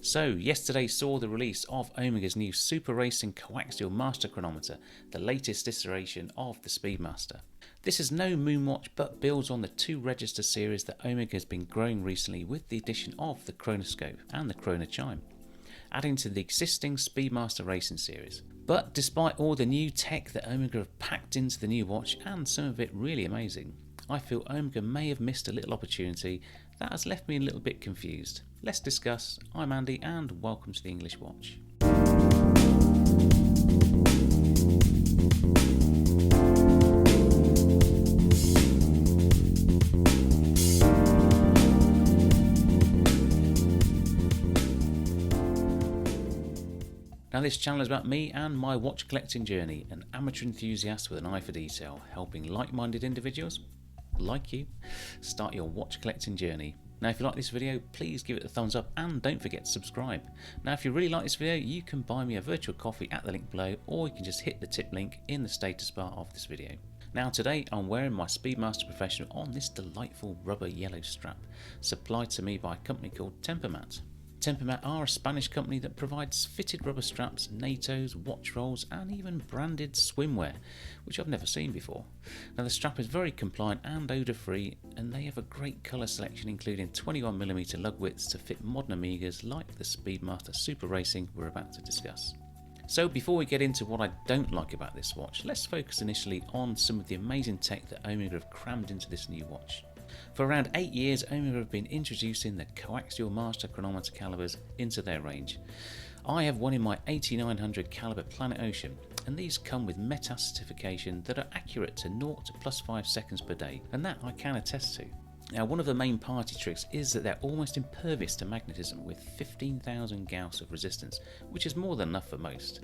So, yesterday saw the release of Omega's new Super Racing coaxial master chronometer, the latest iteration of the Speedmaster. This is no moonwatch but builds on the 2-register series that Omega has been growing recently with the addition of the chronoscope and the chronochime, adding to the existing Speedmaster Racing series. But despite all the new tech that Omega have packed into the new watch, and some of it really amazing, I feel Omega may have missed a little opportunity that has left me a little bit confused. Let's discuss. I'm Andy and welcome to the English Watch. Now this channel is about me and my watch collecting journey, an amateur enthusiast with an eye for detail, helping like-minded individuals, like you, start your watch collecting journey. Now if you like this video, please give it a thumbs up and don't forget to subscribe. Now if you really like this video, you can buy me a virtual coffee at the link below, or you can just hit the tip link in the status bar of this video. Now today I'm wearing my Speedmaster Professional on this delightful rubber yellow strap, supplied to me by a company called Tempermat. Tempermat are a Spanish company that provides fitted rubber straps, NATOs, watch rolls and even branded swimwear, which I've never seen before. Now the strap is very compliant and odour free, and they have a great colour selection including 21mm lug widths to fit modern Omegas like the Speedmaster Super Racing we're about to discuss. So before we get into what I don't like about this watch, let's focus initially on some of the amazing tech that Omega have crammed into this new watch. For around 8 years, Omega have been introducing the coaxial master chronometer calibers into their range. I have one in my 8900 caliber Planet Ocean, and these come with METAS certification that are accurate to 0 to +5 seconds per day, and that I can attest to. Now one of the main party tricks is that they're almost impervious to magnetism with 15,000 Gauss of resistance, which is more than enough for most.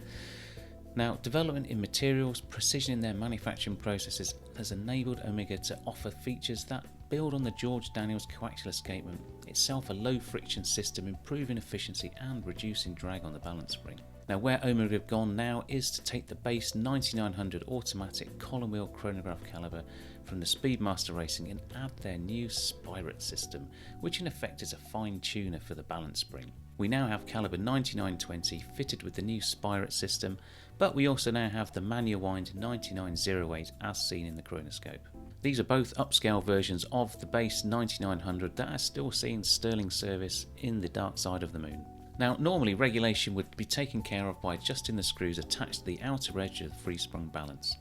Now, development in materials, precision in their manufacturing processes has enabled Omega to offer features that build on the George Daniels coaxial escapement, itself a low friction system improving efficiency and reducing drag on the balance spring. Now where Omega have gone now is to take the base 9900 automatic column wheel chronograph caliber from the Speedmaster Racing and add their new Spirate system, which in effect is a fine tuner for the balance spring. We now have caliber 9920 fitted with the new Spirate system, but we also now have the manual wind 9908 as seen in the chronoscope. These are both upscale versions of the base 9900 that are still seeing sterling service in the dark side of the moon. Now normally regulation would be taken care of by adjusting the screws attached to the outer edge of the free sprung balance.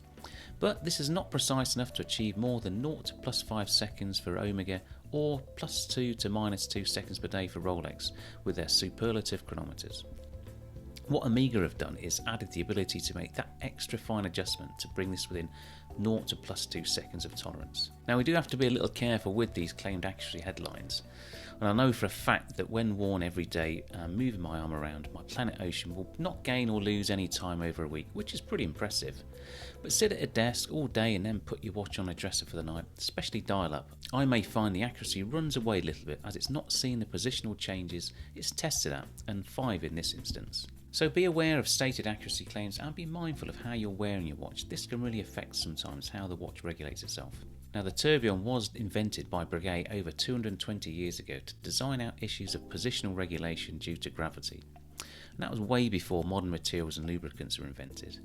But this is not precise enough to achieve more than 0 to +5 seconds for Omega or +2 to -2 seconds per day for Rolex with their superlative chronometers. What Omega have done is added the ability to make that extra fine adjustment to bring this within 0 to +2 seconds of tolerance. Now we do have to be a little careful with these claimed accuracy headlines, and I know for a fact that when worn every day moving my arm around, my Planet Ocean will not gain or lose any time over a week, which is pretty impressive. But sit at a desk all day and then put your watch on a dresser for the night, especially dial up, I may find the accuracy runs away a little bit as it's not seeing the positional changes it's tested at, and 5 in this instance. So be aware of stated accuracy claims and be mindful of how you're wearing your watch. This can really affect sometimes how the watch regulates itself. Now the tourbillon was invented by Breguet over 220 years ago to design out issues of positional regulation due to gravity. And that was way before modern materials and lubricants were invented.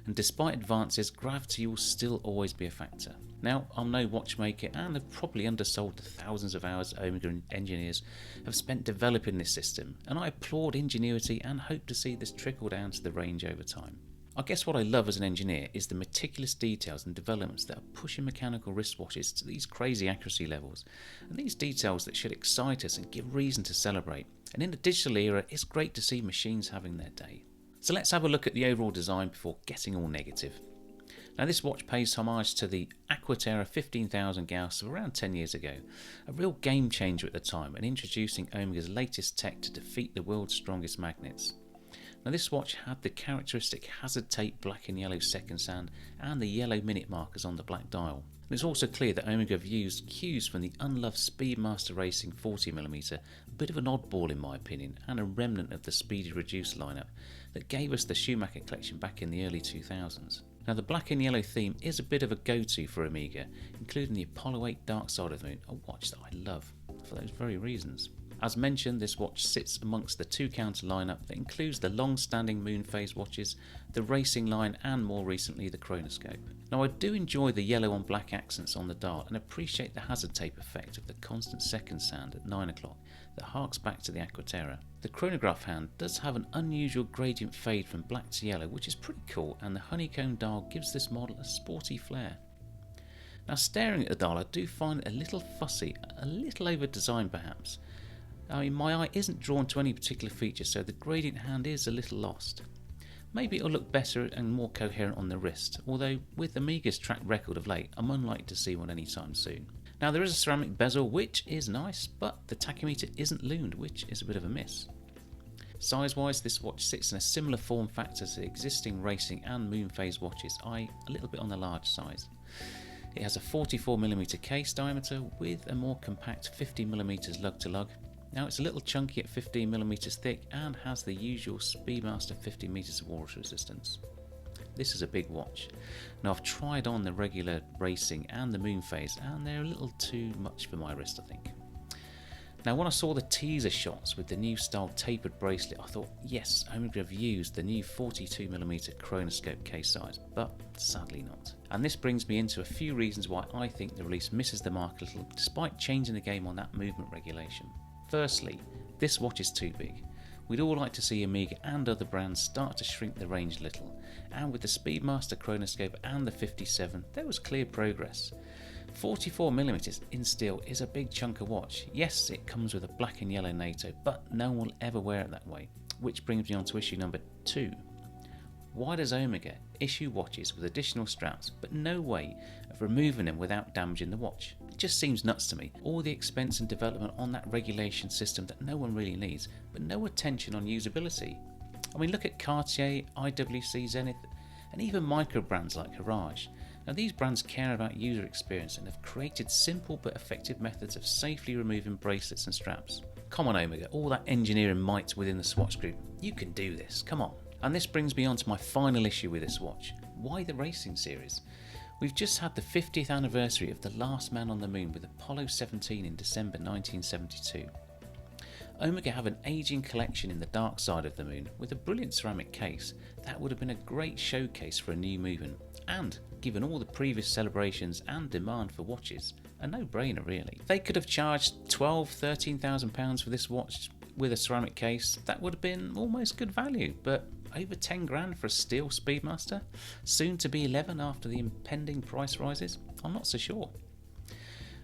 And despite advances, gravity will still always be a factor. Now, I'm no watchmaker and have probably undersold the thousands of hours Omega engineers have spent developing this system, and I applaud ingenuity and hope to see this trickle down to the range over time. I guess what I love as an engineer is the meticulous details and developments that are pushing mechanical wristwatches to these crazy accuracy levels, and these details that should excite us and give reason to celebrate. And in the digital era, it's great to see machines having their day. So let's have a look at the overall design before getting all negative. Now this watch pays homage to the Aquaterra 15,000 Gauss of around 10 years ago, a real game changer at the time and introducing Omega's latest tech to defeat the world's strongest magnets. Now this watch had the characteristic hazard tape black and yellow seconds hand and the yellow minute markers on the black dial. And it's also clear that Omega have used cues from the unloved Speedmaster Racing 40mm, a bit of an oddball in my opinion and a remnant of the Speedy Reduced lineup that gave us the Schumacher collection back in the early 2000s. Now the black and yellow theme is a bit of a go-to for Omega, including the Apollo 8 Dark Side of the Moon, a watch that I love for those very reasons. As mentioned, this watch sits amongst the 2-counter lineup that includes the long-standing moon phase watches, the racing line and more recently the chronoscope. Now I do enjoy the yellow on black accents on the dial and appreciate the hazard tape effect of the constant second sound at 9 o'clock that harks back to the Aquaterra. The chronograph hand does have an unusual gradient fade from black to yellow, which is pretty cool, and the honeycomb dial gives this model a sporty flair. Now staring at the dial I do find it a little fussy, a little over designed perhaps. I mean, my eye isn't drawn to any particular feature, so the gradient hand is a little lost. Maybe it'll look better and more coherent on the wrist, although with Omega's track record of late, I'm unlikely to see one anytime soon. Now there is a ceramic bezel, which is nice, but the tachymeter isn't loomed, which is a bit of a miss. Size-wise, this watch sits in a similar form factor to existing racing and moon phase watches, i.e. a little bit on the large size. It has a 44mm case diameter with a more compact 50mm lug to lug. Now it's a little chunky at 15mm thick and has the usual Speedmaster 50 meters of water resistance. This is a big watch. Now I've tried on the regular racing and the moon phase and they're a little too much for my wrist, I think. Now when I saw the teaser shots with the new style tapered bracelet, I thought yes, Omega have used the new 42mm chronoscope case size, but sadly not. And this brings me into a few reasons why I think the release misses the mark a little despite changing the game on that movement regulation. Firstly, this watch is too big. We'd all like to see Omega and other brands start to shrink the range a little, and with the Speedmaster chronoscope and the 57 there was clear progress. 44mm in steel is a big chunk of watch. Yes, it comes with a black and yellow NATO, but no one will ever wear it that way, which brings me on to issue number 2. Why does Omega issue watches with additional straps but no way of removing them without damaging the watch? It just seems nuts to me. All the expense and development on that regulation system that no one really needs, but no attention on usability. I mean, look at Cartier, IWC, Zenith, and even micro brands like Harage. Now these brands care about user experience and have created simple but effective methods of safely removing bracelets and straps. Come on Omega, all that engineering might within the Swatch Group, you can do this, come on. And this brings me on to my final issue with this watch. Why the racing series? We've just had the 50th anniversary of the last man on the moon with Apollo 17 in December 1972. Omega have an ageing collection in the dark side of the moon with a brilliant ceramic case that would have been a great showcase for a new movement, and given all the previous celebrations and demand for watches, a no-brainer really. They could have charged £12,000–13,000 for this watch with a ceramic case. That would have been almost good value, but over 10 grand for a steel Speedmaster, soon to be 11 after the impending price rises? I'm not so sure.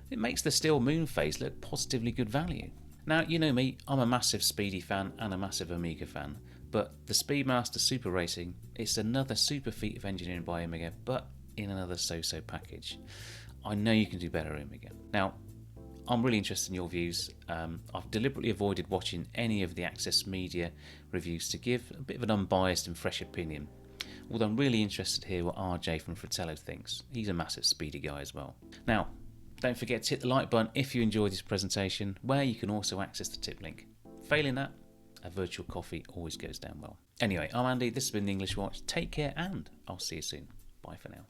It makes the steel moon phase look positively good value. Now, you know me, I'm a massive Speedy fan and a massive Omega fan, but the Speedmaster Super Racing, it's another super feat of engineering by Omega, but in another so-so package. I know you can do better, Omega. Now, I'm really interested in your views. I've deliberately avoided watching any of the Access Media reviews to give a bit of an unbiased and fresh opinion, although I'm really interested to hear what RJ from Fratello thinks. He's a massive Speedy guy as well. Now, don't forget to hit the like button if you enjoyed this presentation, where you can also access the tip link. Failing that, a virtual coffee always goes down well. Anyway, I'm Andy, this has been The English Watch. Take care and I'll see you soon. Bye for now.